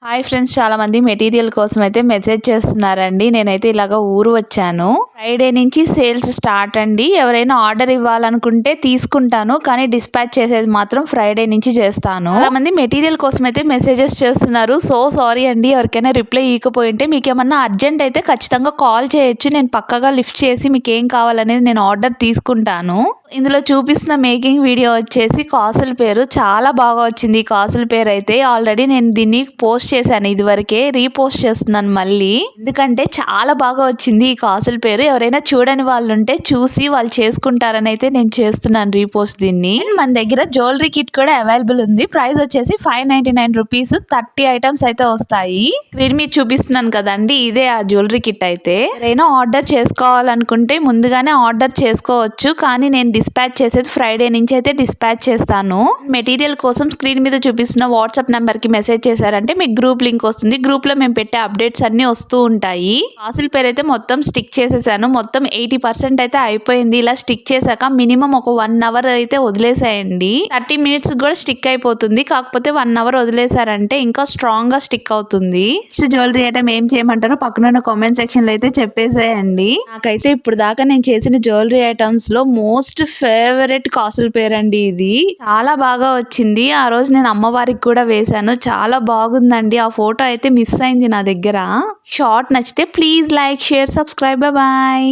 Hi friends, చాలా మంది material కోసం అయితే మెసేజ్ చేస్తున్నారండి. నేనైతే ఇలాగ ఊరు వచ్చాను. ఫ్రైడే నుంచి సేల్స్ స్టార్ట్ అండి. ఎవరైనా ఆర్డర్ ఇవ్వాలనుకుంటే తీసుకుంటాను, కానీ డిస్పాచ్ చేసేది మాత్రం ఫ్రైడే నుంచి చేస్తాను. చాలా మంది మెటీరియల్ కోసం అయితే మెసేజెస్ చేస్తున్నారు. సో సారీ అండి, ఎవరికైనా రిప్లై ఇవ్వకపోయింటే మీకు ఏమన్నా అర్జెంట్ అయితే ఖచ్చితంగా కాల్ చేయొచ్చు. నేను పక్కగా లిఫ్ట్ చేసి మీకు ఏం కావాలనేది నేను ఆర్డర్ తీసుకుంటాను. ఇందులో చూపిస్తున్న మేకింగ్ వీడియో వచ్చేసి కాసుల పేరు చాలా బాగా వచ్చింది. ఈ కాసుల పేరు అయితే ఆల్రెడీ నేను దీన్ని పోస్ట్ చేశాను, ఇదివరకే రీపోస్ట్ చేస్తున్నాను మళ్ళీ, ఎందుకంటే చాలా బాగా వచ్చింది ఈ కాసుల పేరు. ఎవరైనా చూడని వాళ్ళు ఉంటే చూసి వాళ్ళు చేసుకుంటారని అయితే నేను చేస్తున్నాను రీపోస్ట్ దీన్ని. మన దగ్గర జ్యువెలరీ కిట్ కూడా అవైలబుల్ ఉంది. ప్రైస్ వచ్చేసి 599 రూపీస్. 30 ఐటమ్స్ అయితే వస్తాయి. స్క్రీన్ మీద చూపిస్తున్నాను కదండి, ఇదే ఆ జ్యువెలరీ కిట్ అయితే. ఎవరైనా ఆర్డర్ చేసుకోవాలనుకుంటే ముందుగానే ఆర్డర్ చేసుకోవచ్చు, కానీ నేను డిస్పాచ్ చేసేది ఫ్రైడే నుంచి అయితే డిస్పాచ్ చేస్తాను. మెటీరియల్ కోసం స్క్రీన్ మీద చూపిస్తున్న వాట్సాప్ నెంబర్ కి మెసేజ్ చేశారంటే మీకు గ్రూప్ లింక్ వస్తుంది. గ్రూప్ లో మేము పెట్టే అప్డేట్స్ అన్ని వస్తూ ఉంటాయి. కాసుల పేరు అయితే మొత్తం స్టిక్ చేసేసాను. మొత్తం 80% అయితే అయిపోయింది. ఇలా స్టిక్ చేశాక మినిమం ఒక 1 అవర్ అయితే వదిలేసాయండి. 30 మినిట్స్ కూడా స్టిక్ అయిపోతుంది. కాకపోతే 1 అవర్ వదిలేసారంటే ఇంకా స్ట్రాంగ్ గా స్టిక్ అవుతుంది. జ్యువెలరీ ఐటమ్ ఏం చేయమంటారో పక్కన కామెంట్ సెక్షన్ లో అయితే చెప్పేసేయండి. నాకైతే ఇప్పుడు దాకా నేను చేసిన జ్యువెలరీ ఐటమ్స్ లో మోస్ట్ ఫేవరెట్ కాసుల పేరు అండి. ఇది చాలా బాగా వచ్చింది. ఆ రోజు నేను అమ్మవారికి కూడా వేశాను. చాలా బాగుందండి. ఆ ఫోటో అయితే మిస్ అయింది నా దగ్గర. షార్ట్ నచ్చితే please like, share, subscribe. Bye.